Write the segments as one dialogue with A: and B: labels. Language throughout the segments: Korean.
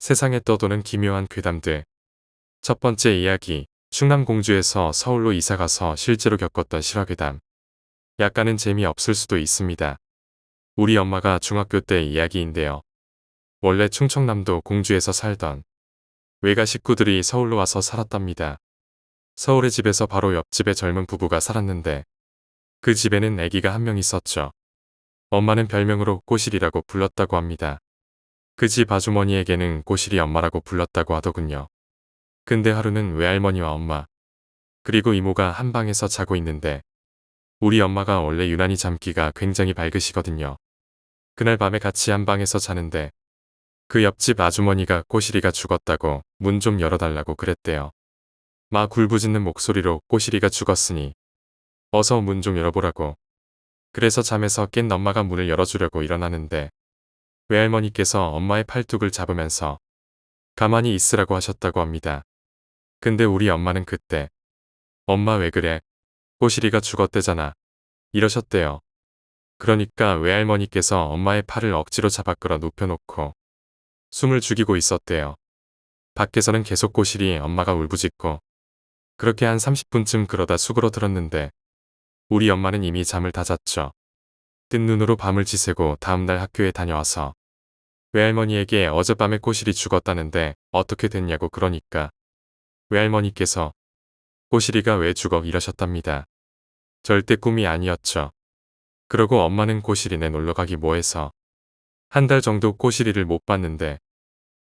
A: 세상에 떠도는 기묘한 괴담들. 첫 번째 이야기, 충남공주에서 서울로 이사가서 실제로 겪었던 실화괴담. 약간은 재미없을 수도 있습니다. 우리 엄마가 중학교 때 이야기인데요. 원래 충청남도 공주에서 살던 외가 식구들이 서울로 와서 살았답니다. 서울의 집에서 바로 옆집에 젊은 부부가 살았는데 그 집에는 아기가 한 명 있었죠. 엄마는 별명으로 꼬실이라고 불렀다고 합니다. 그 집 아주머니에게는 꼬실이 엄마라고 불렀다고 하더군요. 근데 하루는 외할머니와 엄마, 그리고 이모가 한 방에서 자고 있는데 우리 엄마가 원래 유난히 잠기가 굉장히 밝으시거든요. 그날 밤에 같이 한 방에서 자는데 그 옆집 아주머니가 꼬실이가 죽었다고 문 좀 열어달라고 그랬대요. 막 울부짖는 목소리로 꼬실이가 죽었으니 어서 문 좀 열어보라고. 그래서 잠에서 깬 엄마가 문을 열어주려고 일어나는데 외할머니께서 엄마의 팔뚝을 잡으면서 가만히 있으라고 하셨다고 합니다. 근데 우리 엄마는 그때 엄마 왜 그래? 꼬실이가 죽었대잖아. 이러셨대요. 그러니까 외할머니께서 엄마의 팔을 억지로 잡아 끌어 눕혀놓고 숨을 죽이고 있었대요. 밖에서는 계속 꼬실이 엄마가 울부짖고 그렇게 한 30분쯤 그러다 수그러 들었는데 우리 엄마는 이미 잠을 다 잤죠. 뜬 눈으로 밤을 지새고 다음날 학교에 다녀와서 외할머니에게 어젯밤에 꼬실이 죽었다는데 어떻게 됐냐고 그러니까 외할머니께서 꼬실이가 왜 죽어 이러셨답니다. 절대 꿈이 아니었죠. 그러고 엄마는 꼬실이네 놀러가기 뭐해서 한 달 정도 꼬실이를 못 봤는데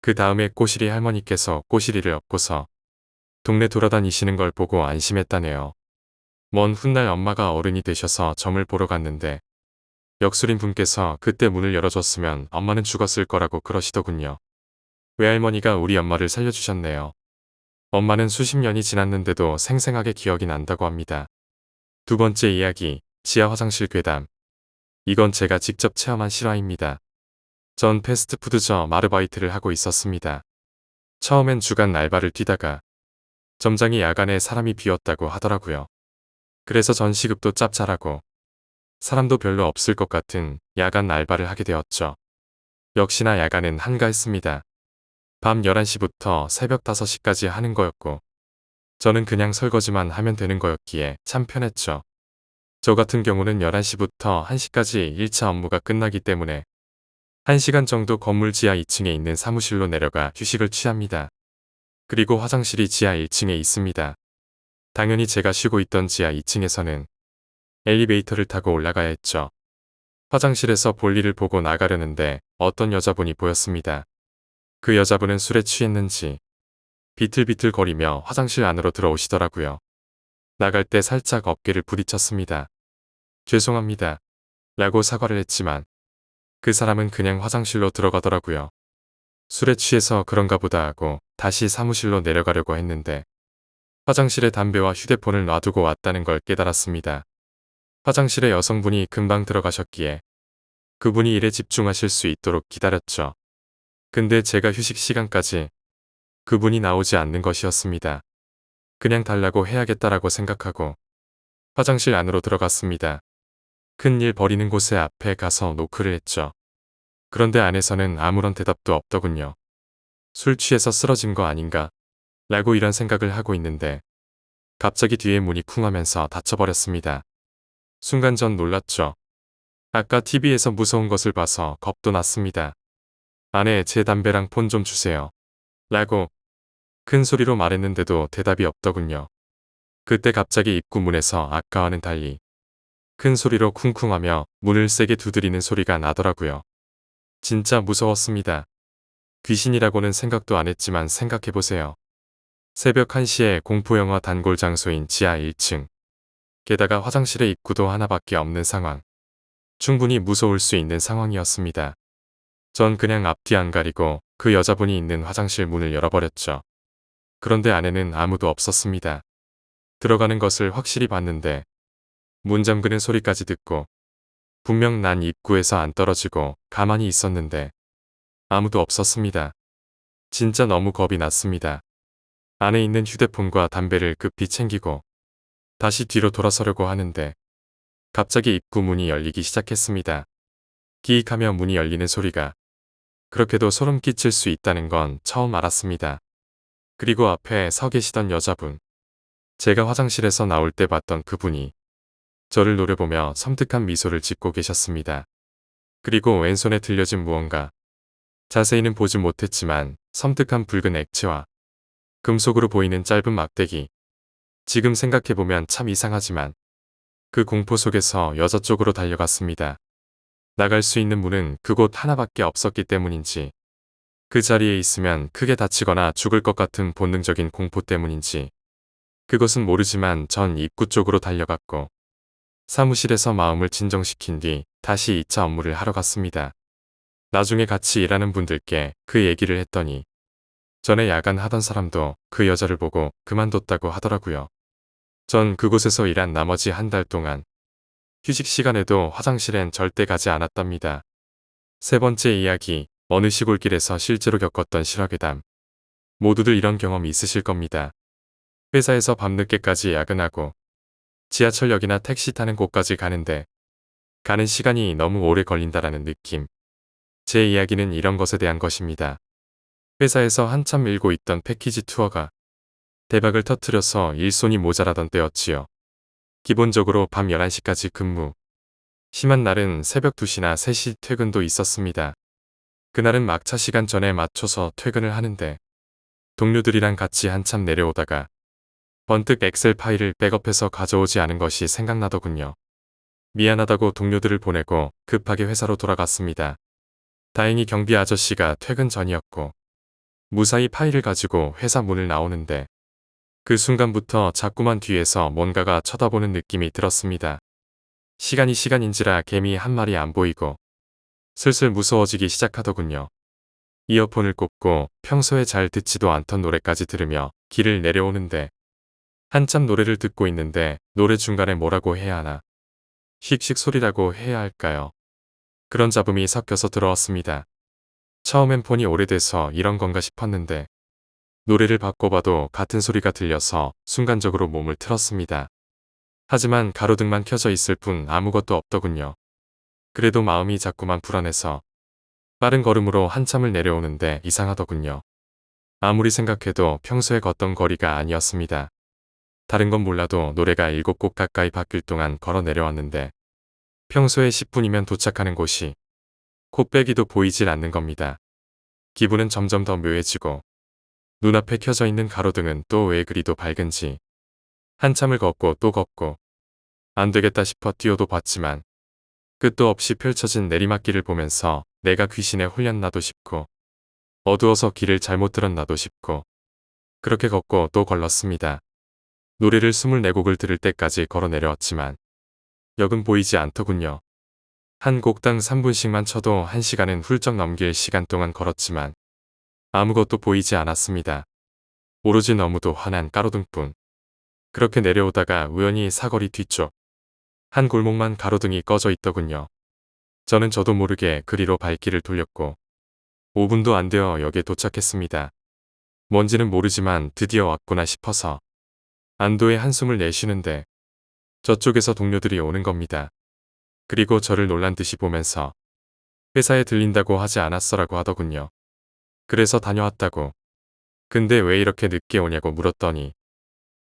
A: 그 다음에 꼬실이 할머니께서 꼬실이를 업고서 동네 돌아다니시는 걸 보고 안심했다네요. 먼 훗날 엄마가 어른이 되셔서 점을 보러 갔는데 역술인 분께서 그때 문을 열어줬으면 엄마는 죽었을 거라고 그러시더군요. 외할머니가 우리 엄마를 살려주셨네요. 엄마는 수십 년이 지났는데도 생생하게 기억이 난다고 합니다. 두 번째 이야기, 지하 화장실 괴담. 이건 제가 직접 체험한 실화입니다. 전 패스트푸드점 아르바이트를 하고 있었습니다. 처음엔 주간 알바를 뛰다가 점장이 야간에 사람이 비었다고 하더라고요. 그래서 전 시급도 짭짤하고 사람도 별로 없을 것 같은 야간 알바를 하게 되었죠. 역시나 야간은 한가했습니다. 밤 11시부터 새벽 5시까지 하는 거였고 저는 그냥 설거지만 하면 되는 거였기에 참 편했죠. 저 같은 경우는 11시부터 1시까지 1차 업무가 끝나기 때문에 1시간 정도 건물 지하 2층에 있는 사무실로 내려가 휴식을 취합니다. 그리고 화장실이 지하 1층에 있습니다. 당연히 제가 쉬고 있던 지하 2층에서는 엘리베이터를 타고 올라가야 했죠. 화장실에서 볼일을 보고 나가려는데 어떤 여자분이 보였습니다. 그 여자분은 술에 취했는지 비틀비틀거리며 화장실 안으로 들어오시더라고요. 나갈 때 살짝 어깨를 부딪혔습니다. 죄송합니다. 라고 사과를 했지만 그 사람은 그냥 화장실로 들어가더라고요. 술에 취해서 그런가 보다 하고 다시 사무실로 내려가려고 했는데 화장실에 담배와 휴대폰을 놔두고 왔다는 걸 깨달았습니다. 화장실에 여성분이 금방 들어가셨기에 그분이 일에 집중하실 수 있도록 기다렸죠. 근데 제가 휴식 시간까지 그분이 나오지 않는 것이었습니다. 그냥 달라고 해야겠다라고 생각하고 화장실 안으로 들어갔습니다. 큰일 벌이는 곳에 앞에 가서 노크를 했죠. 그런데 안에서는 아무런 대답도 없더군요. 술 취해서 쓰러진 거 아닌가? 라고 이런 생각을 하고 있는데 갑자기 뒤에 문이 쿵 하면서 닫혀버렸습니다. 순간 전 놀랐죠. 아까 TV에서 무서운 것을 봐서 겁도 났습니다. 안에 제 담배랑 폰 좀 주세요. 라고 큰 소리로 말했는데도 대답이 없더군요. 그때 갑자기 입구 문에서 아까와는 달리 큰 소리로 쿵쿵하며 문을 세게 두드리는 소리가 나더라고요. 진짜 무서웠습니다. 귀신이라고는 생각도 안 했지만 생각해보세요. 새벽 1시에 공포영화 단골 장소인 지하 1층. 게다가 화장실의 입구도 하나밖에 없는 상황. 충분히 무서울 수 있는 상황이었습니다. 전 그냥 앞뒤 안 가리고 그 여자분이 있는 화장실 문을 열어버렸죠. 그런데 안에는 아무도 없었습니다. 들어가는 것을 확실히 봤는데 문 잠그는 소리까지 듣고 분명 난 입구에서 안 떨어지고 가만히 있었는데 아무도 없었습니다. 진짜 너무 겁이 났습니다. 안에 있는 휴대폰과 담배를 급히 챙기고 다시 뒤로 돌아서려고 하는데 갑자기 입구 문이 열리기 시작했습니다. 기익하며 문이 열리는 소리가 그렇게도 소름 끼칠 수 있다는 건 처음 알았습니다. 그리고 앞에 서 계시던 여자분. 제가 화장실에서 나올 때 봤던 그분이 저를 노려보며 섬뜩한 미소를 짓고 계셨습니다. 그리고 왼손에 들려진 무언가. 자세히는 보진 못했지만 섬뜩한 붉은 액체와 금속으로 보이는 짧은 막대기. 지금 생각해보면 참 이상하지만 그 공포 속에서 여자 쪽으로 달려갔습니다. 나갈 수 있는 문은 그곳 하나밖에 없었기 때문인지 그 자리에 있으면 크게 다치거나 죽을 것 같은 본능적인 공포 때문인지 그것은 모르지만 전 입구 쪽으로 달려갔고 사무실에서 마음을 진정시킨 뒤 다시 2차 업무를 하러 갔습니다. 나중에 같이 일하는 분들께 그 얘기를 했더니 전에 야간 하던 사람도 그 여자를 보고 그만뒀다고 하더라고요. 전 그곳에서 일한 나머지 한 달 동안 휴식 시간에도 화장실엔 절대 가지 않았답니다. 세 번째 이야기, 어느 시골길에서 실제로 겪었던 실화괴담. 모두들 이런 경험 있으실 겁니다. 회사에서 밤늦게까지 야근하고 지하철역이나 택시 타는 곳까지 가는데 가는 시간이 너무 오래 걸린다라는 느낌. 제 이야기는 이런 것에 대한 것입니다. 회사에서 한참 밀고 있던 패키지 투어가 대박을 터뜨려서 일손이 모자라던 때였지요. 기본적으로 밤 11시까지 근무. 심한 날은 새벽 2시나 3시 퇴근도 있었습니다. 그날은 막차 시간 전에 맞춰서 퇴근을 하는데 동료들이랑 같이 한참 내려오다가 번뜩 엑셀 파일을 백업해서 가져오지 않은 것이 생각나더군요. 미안하다고 동료들을 보내고 급하게 회사로 돌아갔습니다. 다행히 경비 아저씨가 퇴근 전이었고 무사히 파일을 가지고 회사 문을 나오는데 그 순간부터 자꾸만 뒤에서 뭔가가 쳐다보는 느낌이 들었습니다. 시간이 시간인지라 개미 한 마리 안 보이고 슬슬 무서워지기 시작하더군요. 이어폰을 꽂고 평소에 잘 듣지도 않던 노래까지 들으며 길을 내려오는데 한참 노래를 듣고 있는데 노래 중간에 뭐라고 해야 하나? 씩씩 소리라고 해야 할까요? 그런 잡음이 섞여서 들어왔습니다. 처음엔 폰이 오래돼서 이런 건가 싶었는데 노래를 바꿔봐도 같은 소리가 들려서 순간적으로 몸을 틀었습니다. 하지만 가로등만 켜져 있을 뿐 아무것도 없더군요. 그래도 마음이 자꾸만 불안해서 빠른 걸음으로 한참을 내려오는데 이상하더군요. 아무리 생각해도 평소에 걷던 거리가 아니었습니다. 다른 건 몰라도 노래가 7곡 가까이 바뀔 동안 걸어 내려왔는데 평소에 10분이면 도착하는 곳이 코빼기도 보이질 않는 겁니다. 기분은 점점 더 묘해지고 눈앞에 켜져 있는 가로등은 또 왜 그리도 밝은지 한참을 걷고 또 걷고 안 되겠다 싶어 뛰어도 봤지만 끝도 없이 펼쳐진 내리막길을 보면서 내가 귀신에 홀렸나도 싶고 어두워서 길을 잘못 들었나도 싶고 그렇게 걷고 또 걸렀습니다. 노래를 24곡을 들을 때까지 걸어 내려왔지만 역은 보이지 않더군요. 한 곡당 3분씩만 쳐도 1시간은 훌쩍 넘길 시간 동안 걸었지만 아무것도 보이지 않았습니다. 오로지 너무도 환한 가로등뿐. 그렇게 내려오다가 우연히 사거리 뒤쪽 한 골목만 가로등이 꺼져 있더군요. 저도 모르게 그리로 발길을 돌렸고 5분도 안 되어 역에 도착했습니다. 뭔지는 모르지만 드디어 왔구나 싶어서 안도의 한숨을 내쉬는데 저쪽에서 동료들이 오는 겁니다. 그리고 저를 놀란 듯이 보면서 회사에 들린다고 하지 않았어라고 하더군요. 그래서 다녀왔다고. 근데 왜 이렇게 늦게 오냐고 물었더니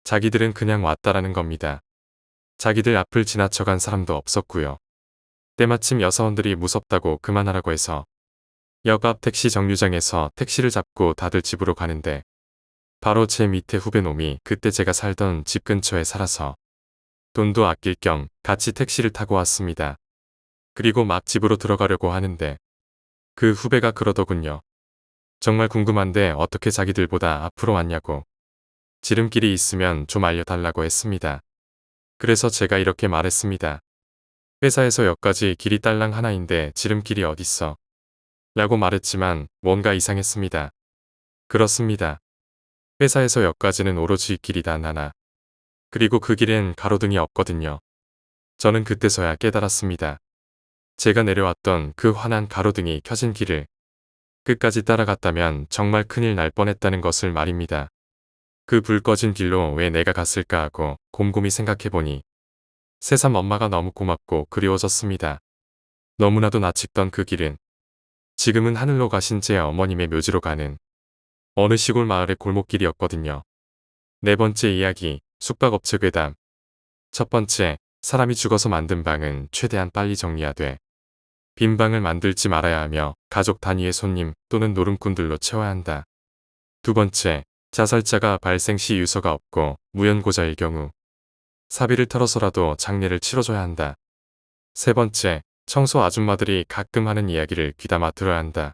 A: 자기들은 그냥 왔다라는 겁니다. 자기들 앞을 지나쳐간 사람도 없었고요. 때마침 여사원들이 무섭다고 그만하라고 해서 역 앞 택시 정류장에서 택시를 잡고 다들 집으로 가는데 바로 제 밑에 후배 놈이 그때 제가 살던 집 근처에 살아서 돈도 아낄 겸 같이 택시를 타고 왔습니다. 그리고 막 집으로 들어가려고 하는데 그 후배가 그러더군요. 정말 궁금한데 어떻게 자기들보다 앞으로 왔냐고. 지름길이 있으면 좀 알려달라고 했습니다. 그래서 제가 이렇게 말했습니다. 회사에서 역까지 길이 딸랑 하나인데 지름길이 어딨어? 라고 말했지만 뭔가 이상했습니다. 그렇습니다. 회사에서 역까지는 오로지 길이 단 하나. 그리고 그 길엔 가로등이 없거든요. 저는 그때서야 깨달았습니다. 제가 내려왔던 그 환한 가로등이 켜진 길을 끝까지 따라갔다면 정말 큰일 날 뻔했다는 것을 말입니다. 그 불 꺼진 길로 왜 내가 갔을까 하고 곰곰이 생각해보니 새삼 엄마가 너무 고맙고 그리워졌습니다. 너무나도 낯익던 그 길은 지금은 하늘로 가신 제 어머님의 묘지로 가는 어느 시골 마을의 골목길이었거든요. 네 번째 이야기, 숙박업체 괴담. 첫 번째, 사람이 죽어서 만든 방은 최대한 빨리 정리하되 빈 방을 만들지 말아야 하며 가족 단위의 손님 또는 노름꾼들로 채워야 한다. 두 번째, 자살자가 발생 시 유서가 없고 무연고자일 경우 사비를 털어서라도 장례를 치러줘야 한다. 세 번째, 청소 아줌마들이 가끔 하는 이야기를 귀담아 들어야 한다.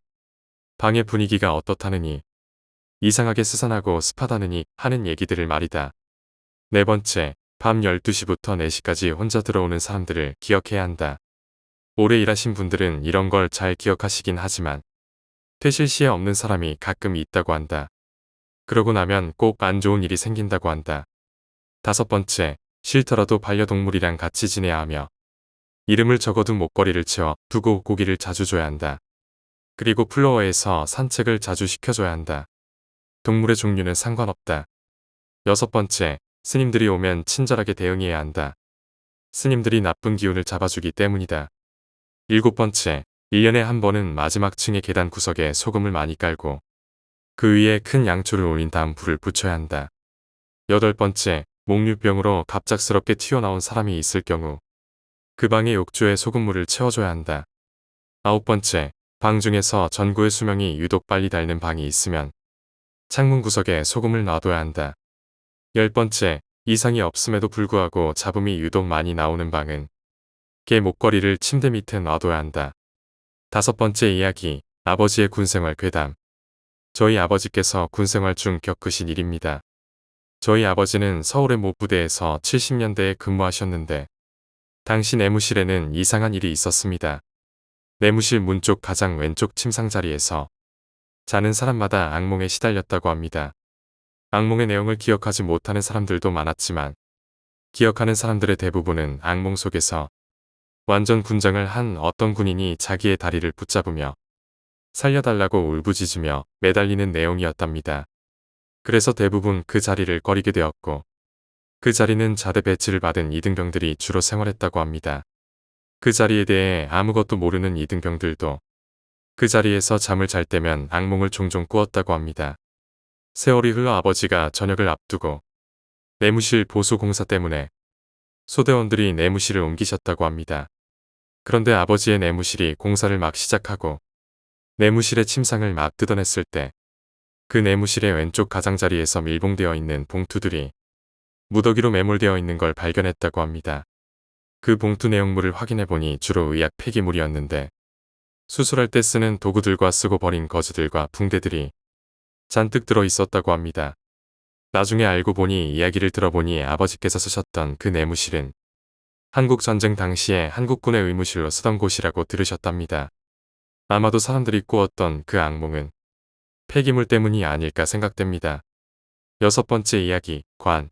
A: 방의 분위기가 어떻다느니, 이상하게 스산하고 습하다느니 하는 얘기들을 말이다. 네 번째, 밤 12시부터 4시까지 혼자 들어오는 사람들을 기억해야 한다. 오래 일하신 분들은 이런 걸 잘 기억하시긴 하지만 퇴실 시에 없는 사람이 가끔 있다고 한다. 그러고 나면 꼭 안 좋은 일이 생긴다고 한다. 다섯 번째, 싫더라도 반려동물이랑 같이 지내야 하며 이름을 적어둔 목걸이를 채워 두고 고기를 자주 줘야 한다. 그리고 플로어에서 산책을 자주 시켜줘야 한다. 동물의 종류는 상관없다. 여섯 번째, 스님들이 오면 친절하게 대응해야 한다. 스님들이 나쁜 기운을 잡아주기 때문이다. 일곱 번째, 1년에 한 번은 마지막 층의 계단 구석에 소금을 많이 깔고 그 위에 큰 양초를 올린 다음 불을 붙여야 한다. 여덟 번째, 목류병으로 갑작스럽게 튀어나온 사람이 있을 경우 그 방의 욕조에 소금물을 채워줘야 한다. 아홉 번째, 방 중에서 전구의 수명이 유독 빨리 닳는 방이 있으면 창문 구석에 소금을 놔둬야 한다. 열 번째, 이상이 없음에도 불구하고 잡음이 유독 많이 나오는 방은 개 목걸이를 침대 밑에 놔둬야 한다. 다섯 번째 이야기, 아버지의 군생활 괴담. 저희 아버지께서 군생활 중 겪으신 일입니다. 저희 아버지는 서울의 모 부대에서 70년대에 근무하셨는데 당시 내무실에는 이상한 일이 있었습니다. 내무실 문 쪽 가장 왼쪽 침상 자리에서 자는 사람마다 악몽에 시달렸다고 합니다. 악몽의 내용을 기억하지 못하는 사람들도 많았지만 기억하는 사람들의 대부분은 악몽 속에서 완전 군장을 한 어떤 군인이 자기의 다리를 붙잡으며 살려달라고 울부짖으며 매달리는 내용이었답니다. 그래서 대부분 그 자리를 꺼리게 되었고 그 자리는 자대 배치를 받은 이등병들이 주로 생활했다고 합니다. 그 자리에 대해 아무것도 모르는 이등병들도 그 자리에서 잠을 잘 때면 악몽을 종종 꾸었다고 합니다. 세월이 흘러 아버지가 전역을 앞두고 내무실 보수 공사 때문에 소대원들이 내무실을 옮기셨다고 합니다. 그런데 아버지의 내무실이 공사를 막 시작하고 내무실의 침상을 막 뜯어냈을 때 그 내무실의 왼쪽 가장자리에서 밀봉되어 있는 봉투들이 무더기로 매몰되어 있는 걸 발견했다고 합니다. 그 봉투 내용물을 확인해보니 주로 의약 폐기물이었는데 수술할 때 쓰는 도구들과 쓰고 버린 거즈들과 붕대들이 잔뜩 들어있었다고 합니다. 나중에 알고 보니 이야기를 들어보니 아버지께서 쓰셨던 그 내무실은 한국전쟁 당시에 한국군의 의무실로 쓰던 곳이라고 들으셨답니다. 아마도 사람들이 꾸었던 그 악몽은 폐기물 때문이 아닐까 생각됩니다. 여섯 번째 이야기, 관.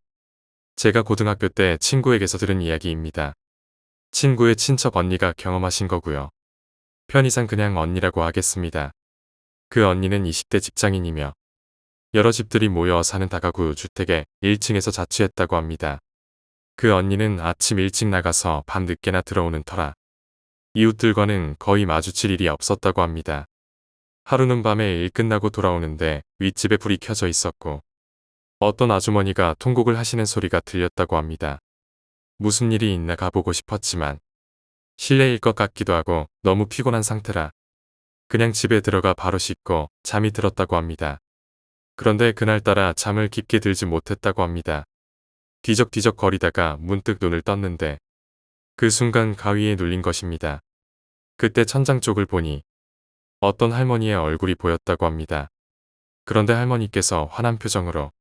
A: 제가 고등학교 때 친구에게서 들은 이야기입니다. 친구의 친척 언니가 경험하신 거고요. 편의상 그냥 언니라고 하겠습니다. 그 언니는 20대 직장인이며 여러 집들이 모여 사는 다가구 주택에 1층에서 자취했다고 합니다. 그 언니는 아침 일찍 나가서 밤 늦게나 들어오는 터라 이웃들과는 거의 마주칠 일이 없었다고 합니다. 하루는 밤에 일 끝나고 돌아오는데 윗집에 불이 켜져 있었고 어떤 아주머니가 통곡을 하시는 소리가 들렸다고 합니다. 무슨 일이 있나 가보고 싶었지만 실례일 것 같기도 하고 너무 피곤한 상태라 그냥 집에 들어가 바로 씻고 잠이 들었다고 합니다. 그런데 그날따라 잠을 깊게 들지 못했다고 합니다. 뒤적뒤적 거리다가 문득 눈을 떴는데 그 순간 가위에 눌린 것입니다. 그때 천장 쪽을 보니 어떤 할머니의 얼굴이 보였다고 합니다. 그런데 할머니께서 화난 표정으로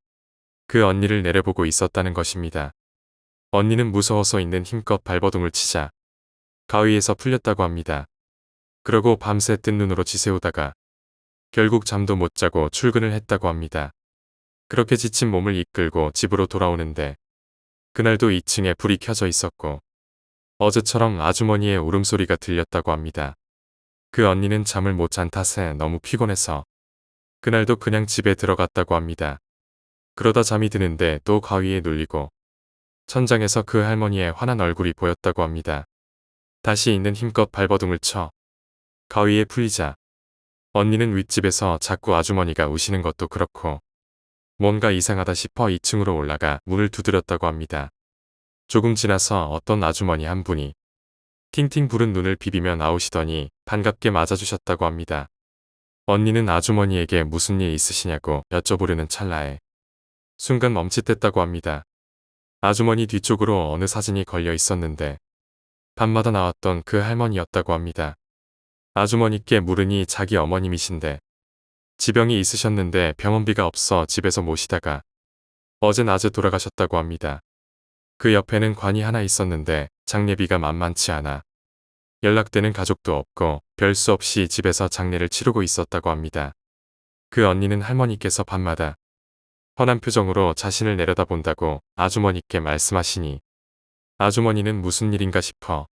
A: 그 언니를 내려보고 있었다는 것입니다. 언니는 무서워서 있는 힘껏 발버둥을 치자 가위에서 풀렸다고 합니다. 그러고 밤새 뜬 눈으로 지새우다가 결국 잠도 못 자고 출근을 했다고 합니다. 그렇게 지친 몸을 이끌고 집으로 돌아오는데 그날도 2층에 불이 켜져 있었고 어제처럼 아주머니의 울음소리가 들렸다고 합니다. 그 언니는 잠을 못 잔 탓에 너무 피곤해서 그날도 그냥 집에 들어갔다고 합니다. 그러다 잠이 드는데 또 가위에 눌리고 천장에서 그 할머니의 화난 얼굴이 보였다고 합니다. 다시 있는 힘껏 발버둥을 쳐 가위에 풀리자 언니는 윗집에서 자꾸 아주머니가 우시는 것도 그렇고 뭔가 이상하다 싶어 2층으로 올라가 문을 두드렸다고 합니다. 조금 지나서 어떤 아주머니 한 분이 팅팅 부른 눈을 비비며 나오시더니 반갑게 맞아주셨다고 합니다. 언니는 아주머니에게 무슨 일 있으시냐고 여쭤보려는 찰나에 순간 멈칫했다고 합니다. 아주머니 뒤쪽으로 어느 사진이 걸려 있었는데 밤마다 나왔던 그 할머니였다고 합니다. 아주머니께 물으니 자기 어머님이신데 지병이 있으셨는데 병원비가 없어 집에서 모시다가 어제 낮에 돌아가셨다고 합니다. 그 옆에는 관이 하나 있었는데 장례비가 만만치 않아 연락되는 가족도 없고 별 수 없이 집에서 장례를 치르고 있었다고 합니다. 그 언니는 할머니께서 밤마다 훤한 표정으로 자신을 내려다본다고 아주머니께 말씀하시니 아주머니는 무슨 일인가 싶어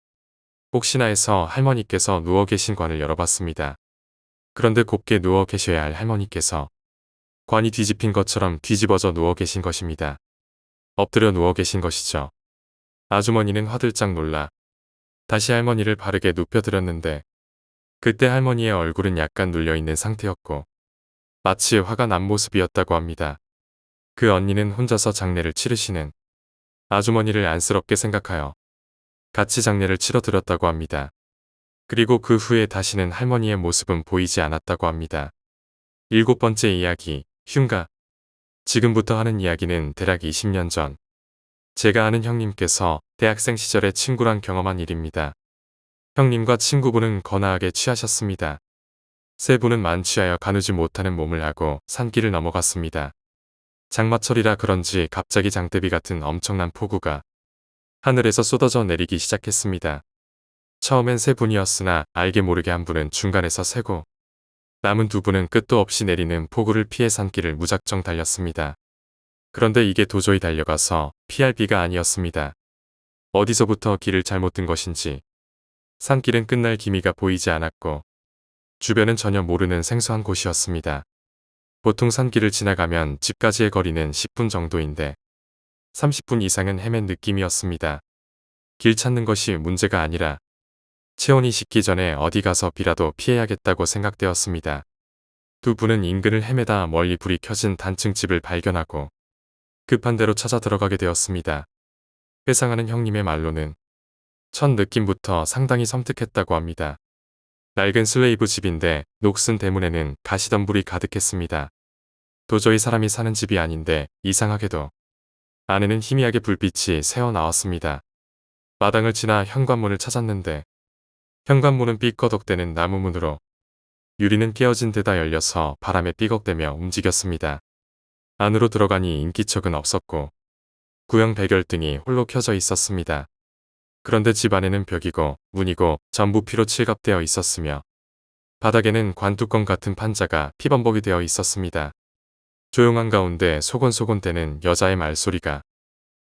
A: 혹시나 해서 할머니께서 누워 계신 관을 열어봤습니다. 그런데 곱게 누워 계셔야 할 할머니께서 관이 뒤집힌 것처럼 뒤집어져 누워 계신 것입니다. 엎드려 누워 계신 것이죠. 아주머니는 화들짝 놀라 다시 할머니를 바르게 눕혀드렸는데 그때 할머니의 얼굴은 약간 눌려있는 상태였고 마치 화가 난 모습이었다고 합니다. 그 언니는 혼자서 장례를 치르시는 아주머니를 안쓰럽게 생각하여 같이 장례를 치러드렸다고 합니다. 그리고 그 후에 다시는 할머니의 모습은 보이지 않았다고 합니다. 7번째 이야기, 흉가. 지금부터 하는 이야기는 대략 20년 전 제가 아는 형님께서 대학생 시절에 친구랑 경험한 일입니다. 형님과 친구분은 거나하게 취하셨습니다. 세 분은 만취하여 가누지 못하는 몸을 하고 산길을 넘어갔습니다. 장마철이라 그런지 갑자기 장대비 같은 엄청난 폭우가 하늘에서 쏟아져 내리기 시작했습니다. 처음엔 세 분이었으나 알게 모르게 한 분은 중간에서 새고 남은 두 분은 끝도 없이 내리는 폭우를 피해 산길을 무작정 달렸습니다. 그런데 이게 도저히 달려가서 피할 비가 아니었습니다. 어디서부터 길을 잘못 든 것인지 산길은 끝날 기미가 보이지 않았고 주변은 전혀 모르는 생소한 곳이었습니다. 보통 산길을 지나가면 집까지의 거리는 10분 정도인데 30분 이상은 헤맨 느낌이었습니다. 길 찾는 것이 문제가 아니라 체온이 식기 전에 어디 가서 비라도 피해야겠다고 생각되었습니다. 두 분은 인근을 헤매다 멀리 불이 켜진 단층 집을 발견하고 급한 대로 찾아 들어가게 되었습니다. 회상하는 형님의 말로는 첫 느낌부터 상당히 섬뜩했다고 합니다. 낡은 슬레이브 집인데 녹슨 대문에는 가시덤불이 가득했습니다. 도저히 사람이 사는 집이 아닌데 이상하게도 안에는 희미하게 불빛이 새어나왔습니다. 마당을 지나 현관문을 찾았는데 현관문은 삐꺼덕대는 나무문으로 유리는 깨어진 데다 열려서 바람에 삐걱대며 움직였습니다. 안으로 들어가니 인기척은 없었고 구형 백열등이 홀로 켜져 있었습니다. 그런데 집 안에는 벽이고 문이고 전부 피로 칠갑되어 있었으며 바닥에는 관뚜껑 같은 판자가 피범벅이 되어 있었습니다. 조용한 가운데 소곤소곤대는 여자의 말소리가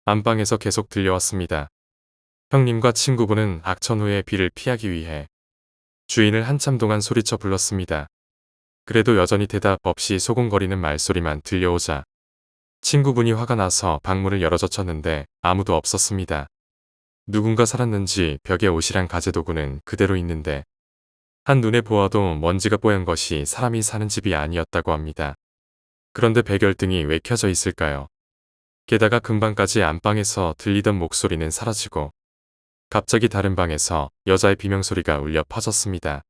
A: 안방에서 계속 들려왔습니다. 형님과 친구분은 악천 후에 비를 피하기 위해 주인을 한참 동안 소리쳐 불렀습니다. 그래도 여전히 대답 없이 소곤거리는 말소리만 들려오자 친구분이 화가 나서 방문을 열어젖혔는데 아무도 없었습니다. 누군가 살았는지 벽에 옷이랑 가재도구는 그대로 있는데 한눈에 보아도 먼지가 뽀얀 것이 사람이 사는 집이 아니었다고 합니다. 그런데 백열등이 왜 켜져 있을까요? 게다가 금방까지 안방에서 들리던 목소리는 사라지고 갑자기 다른 방에서 여자의 비명소리가 울려 퍼졌습니다.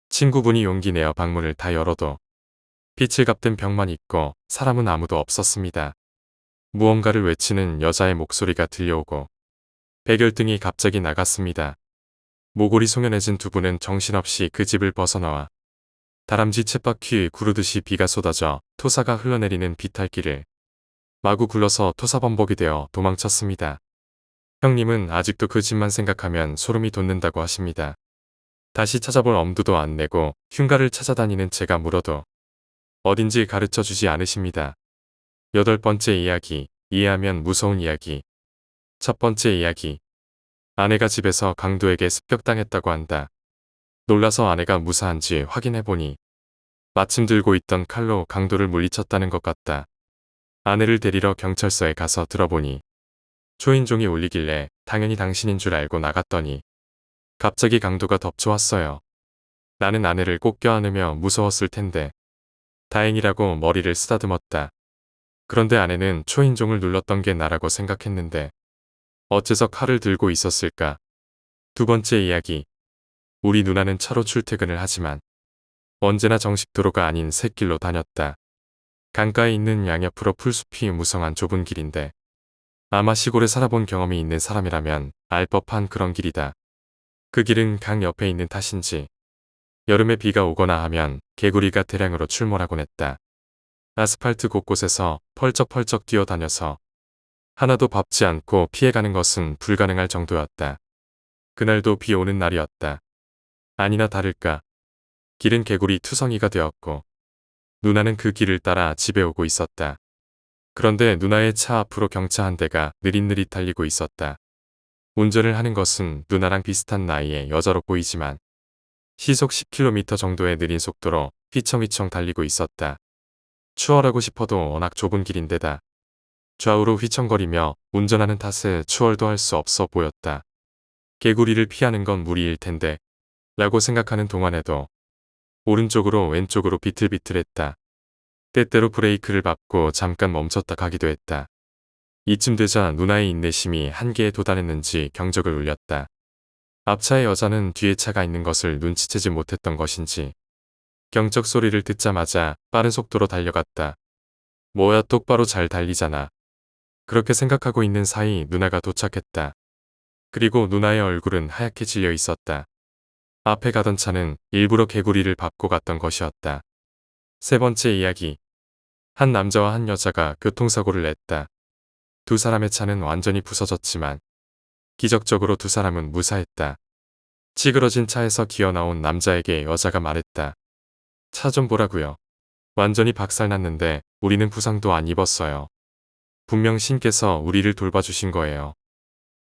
A: 친구분이 용기 내어 방문을 다 열어도 빛을 갚던 벽만 있고 사람은 아무도 없었습니다. 무언가를 외치는 여자의 목소리가 들려오고 백열등이 갑자기 나갔습니다. 모골이 송연해진 두 분은 정신없이 그 집을 벗어나와 다람쥐 쳇바퀴 구르듯이 비가 쏟아져 토사가 흘러내리는 비탈길을 마구 굴러서 토사범벅이 되어 도망쳤습니다. 형님은 아직도 그 집만 생각하면 소름이 돋는다고 하십니다. 다시 찾아볼 엄두도 안 내고 흉가를 찾아다니는 제가 물어도 어딘지 가르쳐주지 않으십니다. 8번째 이야기, 이해하면 무서운 이야기. 첫 번째 이야기. 아내가 집에서 강도에게 습격당했다고 한다. 놀라서 아내가 무사한지 확인해보니 마침 들고 있던 칼로 강도를 물리쳤다는 것 같다. 아내를 데리러 경찰서에 가서 들어보니 초인종이 울리길래 당연히 당신인 줄 알고 나갔더니 갑자기 강도가 덮쳐왔어요. 나는 아내를 꼭 껴안으며 무서웠을 텐데. 다행이라고 머리를 쓰다듬었다. 그런데 아내는 초인종을 눌렀던 게 나라고 생각했는데 어째서 칼을 들고 있었을까? 두 번째 이야기. 우리 누나는 차로 출퇴근을 하지만 언제나 정식 도로가 아닌 샛길로 다녔다. 강가에 있는 양옆으로 풀숲이 무성한 좁은 길인데 아마 시골에 살아본 경험이 있는 사람이라면 알 법한 그런 길이다. 그 길은 강 옆에 있는 탓인지 여름에 비가 오거나 하면 개구리가 대량으로 출몰하곤 했다. 아스팔트 곳곳에서 펄쩍펄쩍 뛰어다녀서 하나도 밟지 않고 피해가는 것은 불가능할 정도였다. 그날도 비 오는 날이었다. 아니나 다를까 길은 개구리 투성이가 되었고 누나는 그 길을 따라 집에 오고 있었다. 그런데 누나의 차 앞으로 경차 한 대가 느릿느릿 달리고 있었다. 운전을 하는 것은 누나랑 비슷한 나이의 여자로 보이지만 시속 10km 정도의 느린 속도로 휘청휘청 달리고 있었다. 추월하고 싶어도 워낙 좁은 길인데다 좌우로 휘청거리며 운전하는 탓에 추월도 할 수 없어 보였다. 개구리를 피하는 건 무리일 텐데 라고 생각하는 동안에도 오른쪽으로 왼쪽으로 비틀비틀했다. 때때로 브레이크를 밟고 잠깐 멈췄다 가기도 했다. 이쯤 되자 누나의 인내심이 한계에 도달했는지 경적을 울렸다. 앞차의 여자는 뒤에 차가 있는 것을 눈치채지 못했던 것인지 경적 소리를 듣자마자 빠른 속도로 달려갔다. 뭐야 똑바로 잘 달리잖아. 그렇게 생각하고 있는 사이 누나가 도착했다. 그리고 누나의 얼굴은 하얗게 질려 있었다. 앞에 가던 차는 일부러 개구리를 밟고 갔던 것이었다. 세 번째 이야기. 한 남자와 한 여자가 교통사고를 냈다. 두 사람의 차는 완전히 부서졌지만 기적적으로 두 사람은 무사했다. 찌그러진 차에서 기어나온 남자에게 여자가 말했다. 차 좀 보라고요. 완전히 박살났는데 우리는 부상도 안 입었어요. 분명 신께서 우리를 돌봐주신 거예요.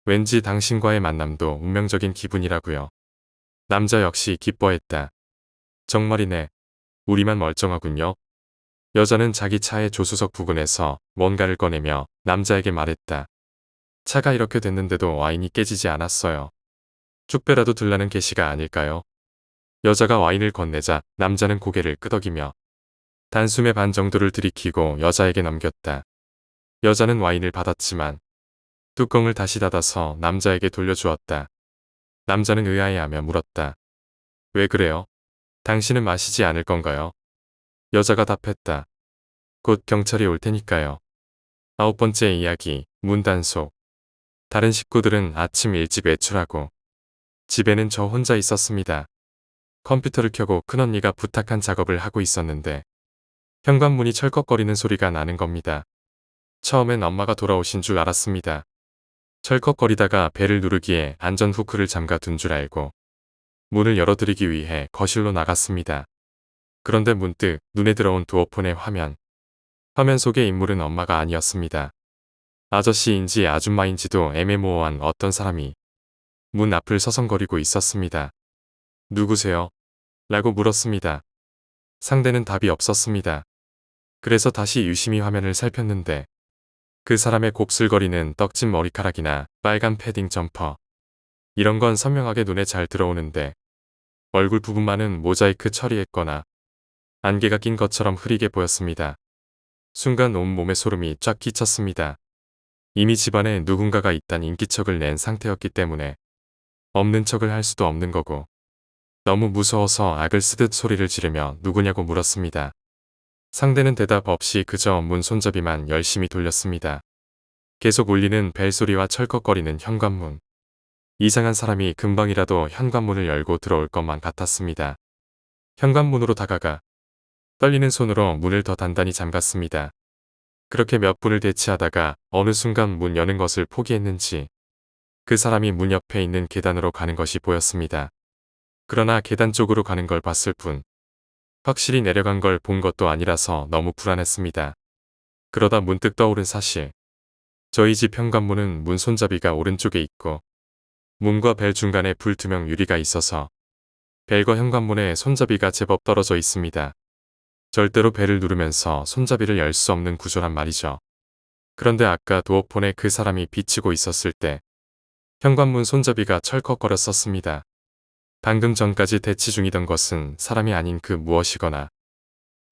A: 왠지 당신과의 만남도 운명적인 기분이라고요. 남자 역시 기뻐했다. 정말이네. 우리만 멀쩡하군요. 여자는 자기 차의 조수석 부근에서 뭔가를 꺼내며 남자에게 말했다. 차가 이렇게 됐는데도 와인이 깨지지 않았어요. 축배라도 들라는 계시가 아닐까요? 여자가 와인을 건네자 남자는 고개를 끄덕이며 단숨에 반 정도를 들이키고 여자에게 넘겼다. 여자는 와인을 받았지만 뚜껑을 다시 닫아서 남자에게 돌려주었다. 남자는 의아해하며 물었다. 왜 그래요? 당신은 마시지 않을 건가요? 여자가 답했다. 곧 경찰이 올 테니까요. 아홉 번째 이야기, 문단속. 다른 식구들은 아침 일찍 외출하고 집에는 저 혼자 있었습니다. 컴퓨터를 켜고 큰언니가 부탁한 작업을 하고 있었는데 현관문이 철컥거리는 소리가 나는 겁니다. 처음엔 엄마가 돌아오신 줄 알았습니다. 철컥거리다가 벨을 누르기에 안전 후크를 잠가 둔 줄 알고 문을 열어드리기 위해 거실로 나갔습니다. 그런데 문득 눈에 들어온 두어폰의 화면. 화면 속의 인물은 엄마가 아니었습니다. 아저씨인지 아줌마인지도 애매모호한 어떤 사람이 문 앞을 서성거리고 있었습니다. 누구세요? 라고 물었습니다. 상대는 답이 없었습니다. 그래서 다시 유심히 화면을 살폈는데 그 사람의 곱슬거리는 떡진 머리카락이나 빨간 패딩 점퍼. 이런 건 선명하게 눈에 잘 들어오는데 얼굴 부분만은 모자이크 처리했거나 안개가 낀 것처럼 흐리게 보였습니다. 순간 온몸에 소름이 쫙 끼쳤습니다. 이미 집안에 누군가가 있단 인기척을 낸 상태였기 때문에 없는 척을 할 수도 없는 거고 너무 무서워서 악을 쓰듯 소리를 지르며 누구냐고 물었습니다. 상대는 대답 없이 그저 문 손잡이만 열심히 돌렸습니다. 계속 울리는 벨소리와 철컥거리는 현관문. 이상한 사람이 금방이라도 현관문을 열고 들어올 것만 같았습니다. 현관문으로 다가가 떨리는 손으로 문을 더 단단히 잠갔습니다. 그렇게 몇 분을 대치하다가 어느 순간 문 여는 것을 포기했는지 그 사람이 문 옆에 있는 계단으로 가는 것이 보였습니다. 그러나 계단 쪽으로 가는 걸 봤을 뿐 확실히 내려간 걸 본 것도 아니라서 너무 불안했습니다. 그러다 문득 떠오른 사실. 저희 집 현관문은 문 손잡이가 오른쪽에 있고 문과 벨 중간에 불투명 유리가 있어서 벨과 현관문에 손잡이가 제법 떨어져 있습니다. 절대로 벨을 누르면서 손잡이를 열 수 없는 구조란 말이죠. 그런데 아까 도어폰에 그 사람이 비치고 있었을 때 현관문 손잡이가 철컥거렸었습니다. 방금 전까지 대치 중이던 것은 사람이 아닌 그 무엇이거나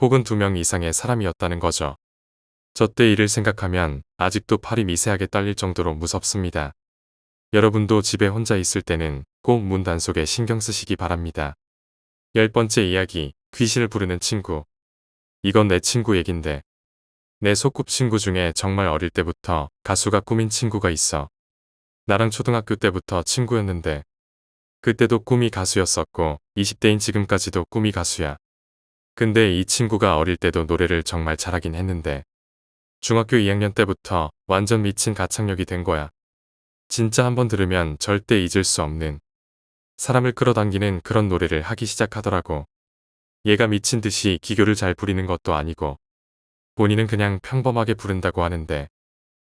A: 혹은 2명 이상의 사람이었다는 거죠. 저 때 일을 생각하면 아직도 팔이 미세하게 떨릴 정도로 무섭습니다. 여러분도 집에 혼자 있을 때는 꼭 문 단속에 신경 쓰시기 바랍니다. 10번째 이야기, 귀신을 부르는 친구. 이건 내 친구 얘긴데 내 소꿉친구 중에 정말 어릴 때부터 가수가 꿈인 친구가 있어. 나랑 초등학교 때부터 친구였는데 그때도 꿈이 가수였었고 20대인 지금까지도 꿈이 가수야. 근데 이 친구가 어릴 때도 노래를 정말 잘하긴 했는데 중학교 2학년 때부터 완전 미친 가창력이 된 거야. 진짜 한번 들으면 절대 잊을 수 없는 사람을 끌어당기는 그런 노래를 하기 시작하더라고. 얘가 미친 듯이 기교를 잘 부리는 것도 아니고 본인은 그냥 평범하게 부른다고 하는데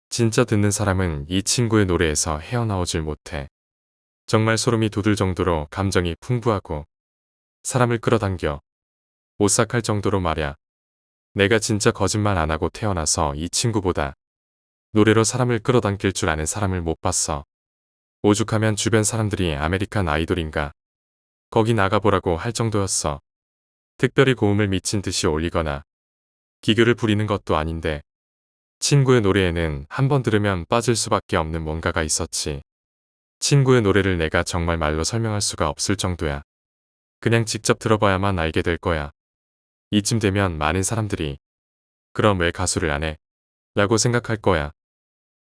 A: 진짜 듣는 사람은 이 친구의 노래에서 헤어나오질 못해. 정말 소름이 돋을 정도로 감정이 풍부하고 사람을 끌어당겨 오싹할 정도로 말야. 내가 진짜 거짓말 안 하고 태어나서 이 친구보다 노래로 사람을 끌어당길 줄 아는 사람을 못 봤어. 오죽하면 주변 사람들이 아메리칸 아이돌인가 거기 나가보라고 할 정도였어. 특별히 고음을 미친 듯이 올리거나 기교를 부리는 것도 아닌데 친구의 노래에는 한번 들으면 빠질 수밖에 없는 뭔가가 있었지. 친구의 노래를 내가 정말 말로 설명할 수가 없을 정도야. 그냥 직접 들어봐야만 알게 될 거야. 이쯤 되면 많은 사람들이 그럼 왜 가수를 안 해? 라고 생각할 거야.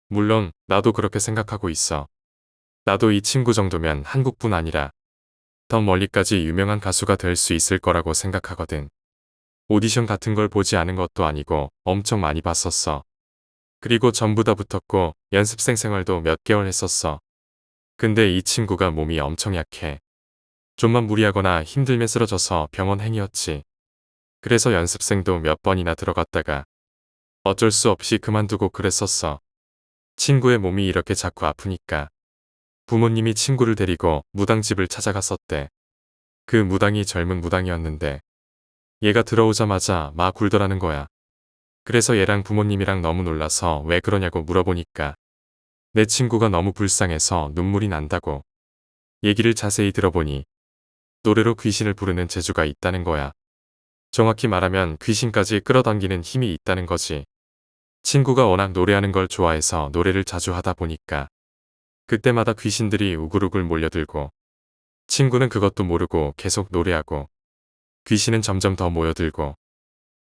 A: 물론 나도 그렇게 생각하고 있어. 나도 이 친구 정도면 한국뿐 아니라 더 멀리까지 유명한 가수가 될 수 있을 거라고 생각하거든. 오디션 같은 걸 보지 않은 것도 아니고 엄청 많이 봤었어. 그리고 전부 다 붙었고 연습생 생활도 몇 개월 했었어. 근데 이 친구가 몸이 엄청 약해. 좀만 무리하거나 힘들면 쓰러져서 병원 행이었지. 그래서 연습생도 몇 번이나 들어갔다가 어쩔 수 없이 그만두고 그랬었어. 친구의 몸이 이렇게 자꾸 아프니까 부모님이 친구를 데리고 무당집을 찾아갔었대. 그 무당이 젊은 무당이었는데 얘가 들어오자마자 막 굴더라는 거야. 그래서 얘랑 부모님이랑 너무 놀라서 왜 그러냐고 물어보니까 내 친구가 너무 불쌍해서 눈물이 난다고. 얘기를 자세히 들어보니 노래로 귀신을 부르는 재주가 있다는 거야. 정확히 말하면 귀신까지 끌어당기는 힘이 있다는 거지. 친구가 워낙 노래하는 걸 좋아해서 노래를 자주 하다 보니까 그때마다 귀신들이 우글우글 몰려들고 친구는 그것도 모르고 계속 노래하고 귀신은 점점 더 모여들고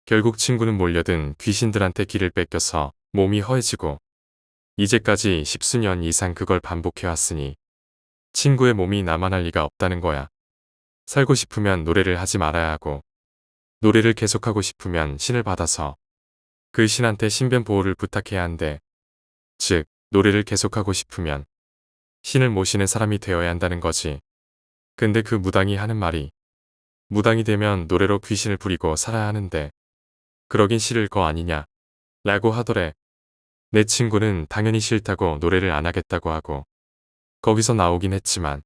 A: 결국 친구는 몰려든 귀신들한테 길을 뺏겨서 몸이 허해지고 이제까지 10수년 이상 그걸 반복해왔으니 친구의 몸이 나만할 리가 없다는 거야. 살고 싶으면 노래를 하지 말아야 하고 노래를 계속하고 싶으면 신을 받아서 그 신한테 신변 보호를 부탁해야 한대. 즉 노래를 계속하고 싶으면 신을 모시는 사람이 되어야 한다는 거지. 근데 그 무당이 하는 말이 무당이 되면 노래로 귀신을 부리고 살아야 하는데 그러긴 싫을 거 아니냐 라고 하더래. 내 친구는 당연히 싫다고 노래를 안 하겠다고 하고 거기서 나오긴 했지만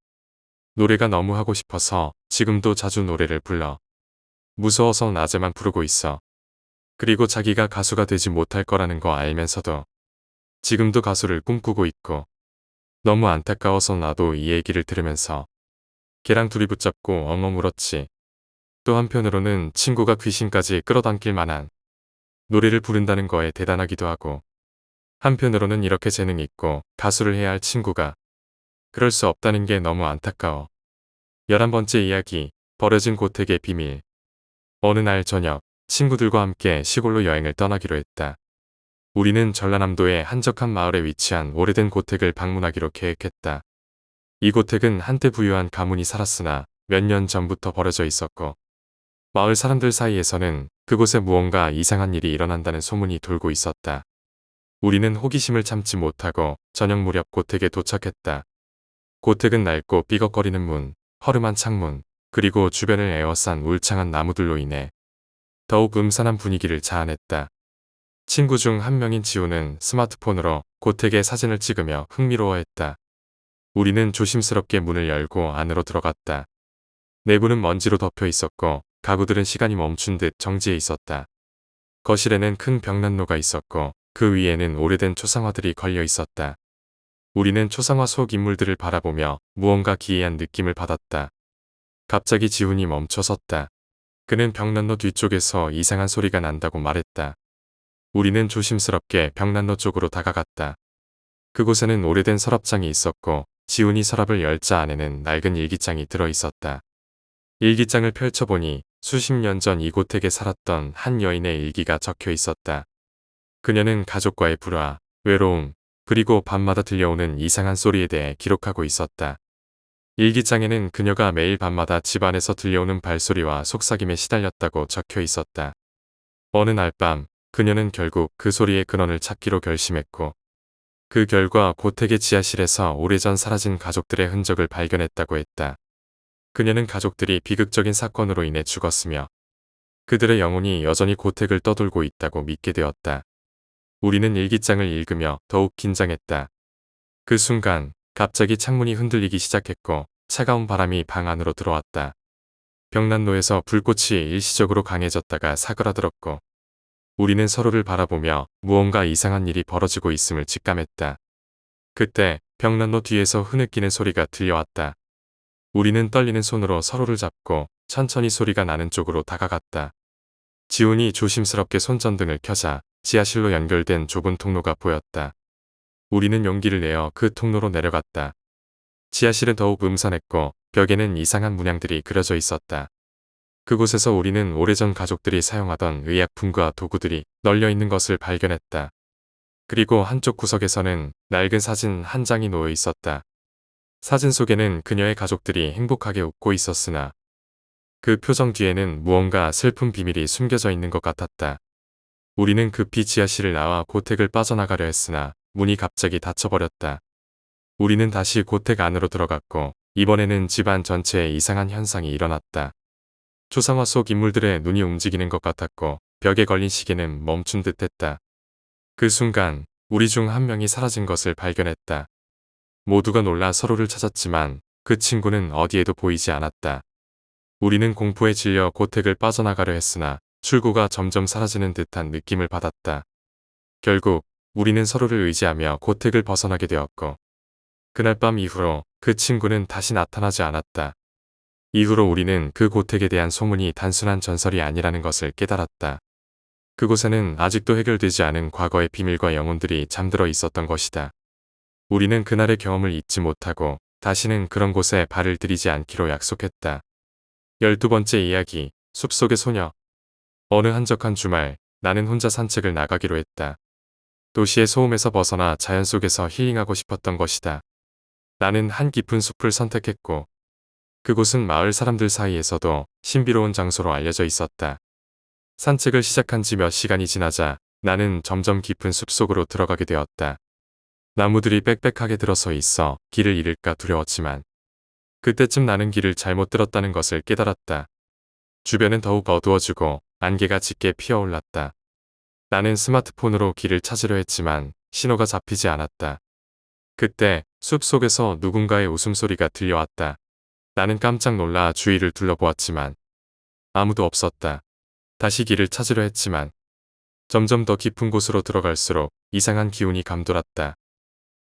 A: 노래가 너무 하고 싶어서 지금도 자주 노래를 불러. 무서워서 낮에만 부르고 있어. 그리고 자기가 가수가 되지 못할 거라는 거 알면서도 지금도 가수를 꿈꾸고 있고 너무 안타까워서 나도 이 얘기를 들으면서 걔랑 둘이 붙잡고 엉엉 울었지. 또 한편으로는 친구가 귀신까지 끌어당길 만한 노래를 부른다는 거에 대단하기도 하고 한편으로는 이렇게 재능 있고 가수를 해야 할 친구가 그럴 수 없다는 게 너무 안타까워. 11번째 이야기, 버려진 고택의 비밀. 어느 날 저녁 친구들과 함께 시골로 여행을 떠나기로 했다. 우리는 전라남도의 한적한 마을에 위치한 오래된 고택을 방문하기로 계획했다. 이 고택은 한때 부유한 가문이 살았으나 몇 년 전부터 버려져 있었고 마을 사람들 사이에서는 그곳에 무언가 이상한 일이 일어난다는 소문이 돌고 있었다. 우리는 호기심을 참지 못하고 저녁 무렵 고택에 도착했다. 고택은 낡고 삐걱거리는 문, 허름한 창문, 그리고 주변을 에워싼 울창한 나무들로 인해 더욱 음산한 분위기를 자아냈다. 친구 중 한 명인 지우는 스마트폰으로 고택의 사진을 찍으며 흥미로워했다. 우리는 조심스럽게 문을 열고 안으로 들어갔다. 내부는 먼지로 덮여 있었고 가구들은 시간이 멈춘 듯 정지해 있었다. 거실에는 큰 벽난로가 있었고 그 위에는 오래된 초상화들이 걸려 있었다. 우리는 초상화 속 인물들을 바라보며 무언가 기이한 느낌을 받았다. 갑자기 지훈이 멈춰섰다. 그는 벽난로 뒤쪽에서 이상한 소리가 난다고 말했다. 우리는 조심스럽게 벽난로 쪽으로 다가갔다. 그곳에는 오래된 서랍장이 있었고 지훈이 서랍을 열자 안에는 낡은 일기장이 들어있었다. 일기장을 펼쳐보니 수십 년 전 이곳에게 살았던 한 여인의 일기가 적혀 있었다. 그녀는 가족과의 불화, 외로움, 그리고 밤마다 들려오는 이상한 소리에 대해 기록하고 있었다. 일기장에는 그녀가 매일 밤마다 집안에서 들려오는 발소리와 속삭임에 시달렸다고 적혀 있었다. 어느 날 밤, 그녀는 결국 그 소리의 근원을 찾기로 결심했고, 그 결과 고택의 지하실에서 오래전 사라진 가족들의 흔적을 발견했다고 했다. 그녀는 가족들이 비극적인 사건으로 인해 죽었으며, 그들의 영혼이 여전히 고택을 떠돌고 있다고 믿게 되었다. 우리는 일기장을 읽으며 더욱 긴장했다. 그 순간 갑자기 창문이 흔들리기 시작했고 차가운 바람이 방 안으로 들어왔다. 벽난로에서 불꽃이 일시적으로 강해졌다가 사그라들었고 우리는 서로를 바라보며 무언가 이상한 일이 벌어지고 있음을 직감했다. 그때 벽난로 뒤에서 흐느끼는 소리가 들려왔다. 우리는 떨리는 손으로 서로를 잡고 천천히 소리가 나는 쪽으로 다가갔다. 지훈이 조심스럽게 손전등을 켜자 지하실로 연결된 좁은 통로가 보였다. 우리는 용기를 내어 그 통로로 내려갔다. 지하실은 더욱 음산했고 벽에는 이상한 문양들이 그려져 있었다. 그곳에서 우리는 오래전 가족들이 사용하던 의약품과 도구들이 널려 있는 것을 발견했다. 그리고 한쪽 구석에서는 낡은 사진 한 장이 놓여 있었다. 사진 속에는 그녀의 가족들이 행복하게 웃고 있었으나 그 표정 뒤에는 무언가 슬픈 비밀이 숨겨져 있는 것 같았다. 우리는 급히 지하실을 나와 고택을 빠져나가려 했으나 문이 갑자기 닫혀버렸다. 우리는 다시 고택 안으로 들어갔고 이번에는 집안 전체에 이상한 현상이 일어났다. 초상화 속 인물들의 눈이 움직이는 것 같았고 벽에 걸린 시계는 멈춘 듯 했다. 그 순간 우리 중 한 명이 사라진 것을 발견했다. 모두가 놀라 서로를 찾았지만 그 친구는 어디에도 보이지 않았다. 우리는 공포에 질려 고택을 빠져나가려 했으나 출구가 점점 사라지는 듯한 느낌을 받았다. 결국 우리는 서로를 의지하며 고택을 벗어나게 되었고 그날 밤 이후로 그 친구는 다시 나타나지 않았다. 이후로 우리는 그 고택에 대한 소문이 단순한 전설이 아니라는 것을 깨달았다. 그곳에는 아직도 해결되지 않은 과거의 비밀과 영혼들이 잠들어 있었던 것이다. 우리는 그날의 경험을 잊지 못하고 다시는 그런 곳에 발을 들이지 않기로 약속했다. 12번째 이야기, 숲속의 소녀. 어느 한적한 주말, 나는 혼자 산책을 나가기로 했다. 도시의 소음에서 벗어나 자연 속에서 힐링하고 싶었던 것이다. 나는 한 깊은 숲을 선택했고, 그곳은 마을 사람들 사이에서도 신비로운 장소로 알려져 있었다. 산책을 시작한 지 몇 시간이 지나자 나는 점점 깊은 숲속으로 들어가게 되었다. 나무들이 빽빽하게 들어서 있어 길을 잃을까 두려웠지만, 그때쯤 나는 길을 잘못 들었다는 것을 깨달았다. 주변은 더욱 어두워지고 안개가 짙게 피어올랐다. 나는 스마트폰으로 길을 찾으려 했지만 신호가 잡히지 않았다. 그때 숲속에서 누군가의 웃음소리가 들려왔다. 나는 깜짝 놀라 주위를 둘러보았지만 아무도 없었다. 다시 길을 찾으려 했지만 점점 더 깊은 곳으로 들어갈수록 이상한 기운이 감돌았다.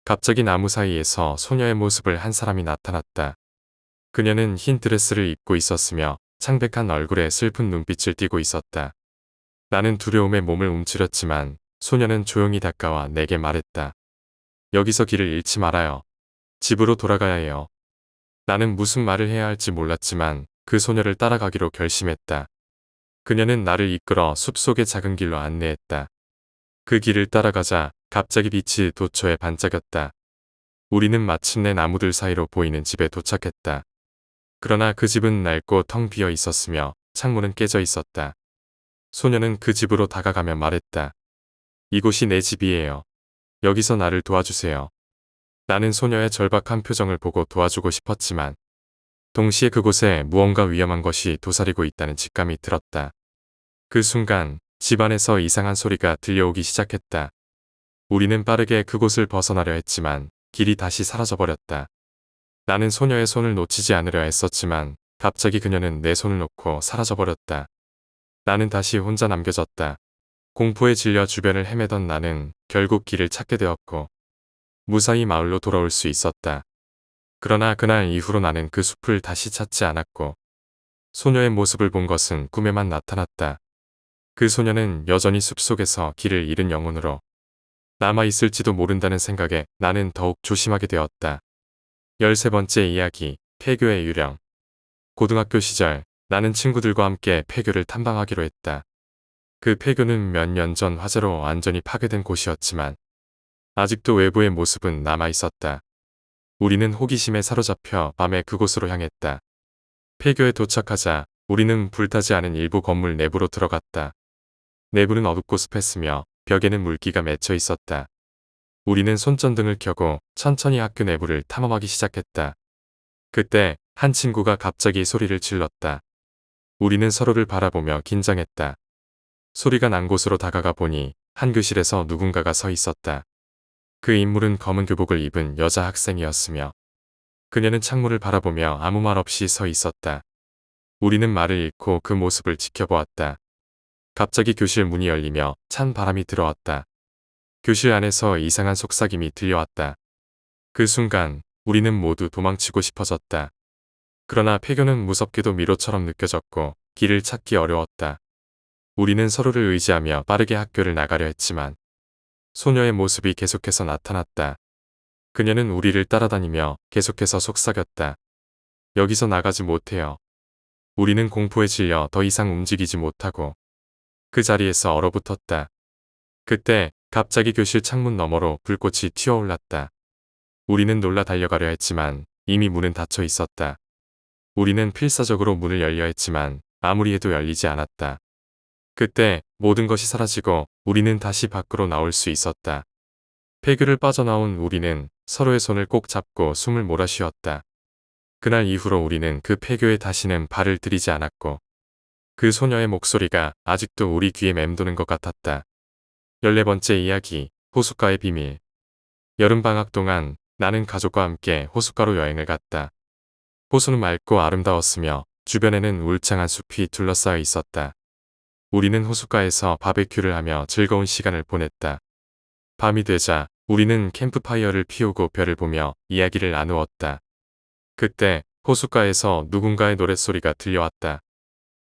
A: 갑자기 나무 사이에서 소녀의 모습을 한 사람이 나타났다. 그녀는 흰 드레스를 입고 있었으며 창백한 얼굴에 슬픈 눈빛을 띠고 있었다. 나는 두려움에 몸을 움츠렸지만 소녀는 조용히 다가와 내게 말했다. 여기서 길을 잃지 말아요. 집으로 돌아가야 해요. 나는 무슨 말을 해야 할지 몰랐지만 그 소녀를 따라가기로 결심했다. 그녀는 나를 이끌어 숲속의 작은 길로 안내했다. 그 길을 따라가자 갑자기 빛이 도처에 반짝였다. 우리는 마침내 나무들 사이로 보이는 집에 도착했다. 그러나 그 집은 낡고 텅 비어 있었으며 창문은 깨져 있었다. 소녀는 그 집으로 다가가며 말했다. 이곳이 내 집이에요. 여기서 나를 도와주세요. 나는 소녀의 절박한 표정을 보고 도와주고 싶었지만 동시에 그곳에 무언가 위험한 것이 도사리고 있다는 직감이 들었다. 그 순간 집안에서 이상한 소리가 들려오기 시작했다. 우리는 빠르게 그곳을 벗어나려 했지만 길이 다시 사라져버렸다. 나는 소녀의 손을 놓치지 않으려 했었지만 갑자기 그녀는 내 손을 놓고 사라져버렸다. 나는 다시 혼자 남겨졌다. 공포에 질려 주변을 헤매던 나는 결국 길을 찾게 되었고 무사히 마을로 돌아올 수 있었다. 그러나 그날 이후로 나는 그 숲을 다시 찾지 않았고 소녀의 모습을 본 것은 꿈에만 나타났다. 그 소녀는 여전히 숲속에서 길을 잃은 영혼으로 남아있을지도 모른다는 생각에 나는 더욱 조심하게 되었다. 13번째 이야기, 폐교의 유령. 고등학교 시절 나는 친구들과 함께 폐교를 탐방하기로 했다. 그 폐교는 몇 년 전 화재로 완전히 파괴된 곳이었지만 아직도 외부의 모습은 남아있었다. 우리는 호기심에 사로잡혀 밤에 그곳으로 향했다. 폐교에 도착하자 우리는 불타지 않은 일부 건물 내부로 들어갔다. 내부는 어둡고 습했으며 벽에는 물기가 맺혀 있었다. 우리는 손전등을 켜고 천천히 학교 내부를 탐험하기 시작했다. 그때 한 친구가 갑자기 소리를 질렀다. 우리는 서로를 바라보며 긴장했다. 소리가 난 곳으로 다가가 보니 한 교실에서 누군가가 서 있었다. 그 인물은 검은 교복을 입은 여자 학생이었으며 그녀는 창문을 바라보며 아무 말 없이 서 있었다. 우리는 말을 잃고 그 모습을 지켜보았다. 갑자기 교실 문이 열리며 찬 바람이 들어왔다. 교실 안에서 이상한 속삭임이 들려왔다. 그 순간 우리는 모두 도망치고 싶어졌다. 그러나 폐교는 무섭게도 미로처럼 느껴졌고 길을 찾기 어려웠다. 우리는 서로를 의지하며 빠르게 학교를 나가려 했지만 소녀의 모습이 계속해서 나타났다. 그녀는 우리를 따라다니며 계속해서 속삭였다. 여기서 나가지 못해요. 우리는 공포에 질려 더 이상 움직이지 못하고 그 자리에서 얼어붙었다. 그때 갑자기 교실 창문 너머로 불꽃이 튀어올랐다. 우리는 놀라 달려가려 했지만 이미 문은 닫혀 있었다. 우리는 필사적으로 문을 열려 했지만 아무리 해도 열리지 않았다. 그때 모든 것이 사라지고 우리는 다시 밖으로 나올 수 있었다. 폐교를 빠져나온 우리는 서로의 손을 꼭 잡고 숨을 몰아쉬었다. 그날 이후로 우리는 그 폐교에 다시는 발을 들이지 않았고 그 소녀의 목소리가 아직도 우리 귀에 맴도는 것 같았다. 14번째 이야기, 호숫가의 비밀. 여름방학 동안 나는 가족과 함께 호숫가로 여행을 갔다. 호수는 맑고 아름다웠으며 주변에는 울창한 숲이 둘러싸여 있었다. 우리는 호숫가에서 바베큐를 하며 즐거운 시간을 보냈다. 밤이 되자 우리는 캠프파이어를 피우고 별을 보며 이야기를 나누었다. 그때 호숫가에서 누군가의 노랫소리가 들려왔다.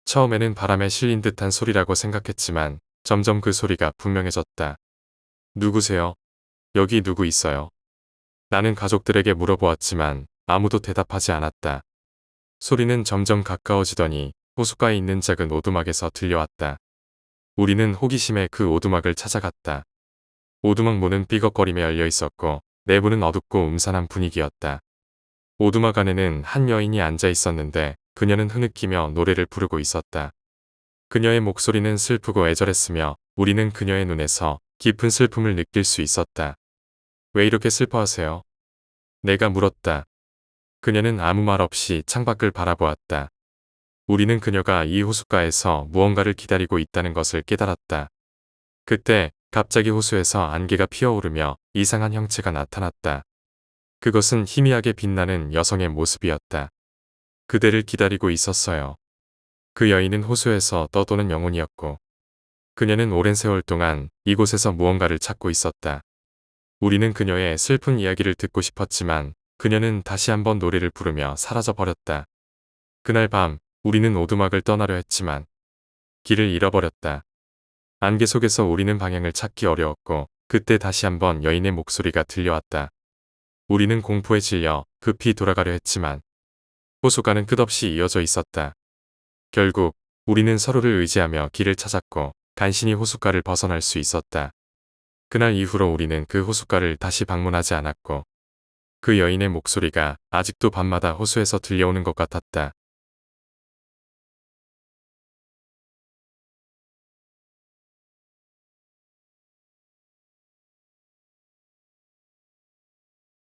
A: 처음에는 바람에 실린 듯한 소리라고 생각했지만 점점 그 소리가 분명해졌다. 누구세요? 여기 누구 있어요? 나는 가족들에게 물어보았지만 아무도 대답하지 않았다. 소리는 점점 가까워지더니 호숫가에 있는 작은 오두막에서 들려왔다. 우리는 호기심에 그 오두막을 찾아갔다. 오두막 문은 삐걱거리며 열려 있었고 내부는 어둡고 음산한 분위기였다. 오두막 안에는 한 여인이 앉아 있었는데 그녀는 흐느끼며 노래를 부르고 있었다. 그녀의 목소리는 슬프고 애절했으며 우리는 그녀의 눈에서 깊은 슬픔을 느낄 수 있었다. 왜 이렇게 슬퍼하세요? 내가 물었다. 그녀는 아무 말 없이 창밖을 바라보았다. 우리는 그녀가 이 호숫가에서 무언가를 기다리고 있다는 것을 깨달았다. 그때 갑자기 호수에서 안개가 피어오르며 이상한 형체가 나타났다. 그것은 희미하게 빛나는 여성의 모습이었다. 그대를 기다리고 있었어요. 그 여인은 호수에서 떠도는 영혼이었고 그녀는 오랜 세월 동안 이곳에서 무언가를 찾고 있었다. 우리는 그녀의 슬픈 이야기를 듣고 싶었지만 그녀는 다시 한번 노래를 부르며 사라져 버렸다. 그날 밤 우리는 오두막을 떠나려 했지만 길을 잃어버렸다. 안개 속에서 우리는 방향을 찾기 어려웠고 그때 다시 한번 여인의 목소리가 들려왔다. 우리는 공포에 질려 급히 돌아가려 했지만 호수가는 끝없이 이어져 있었다. 결국 우리는 서로를 의지하며 길을 찾았고 간신히 호숫가를 벗어날 수 있었다. 그날 이후로 우리는 그 호숫가를 다시 방문하지 않았고 그 여인의 목소리가 아직도 밤마다 호수에서 들려오는 것 같았다.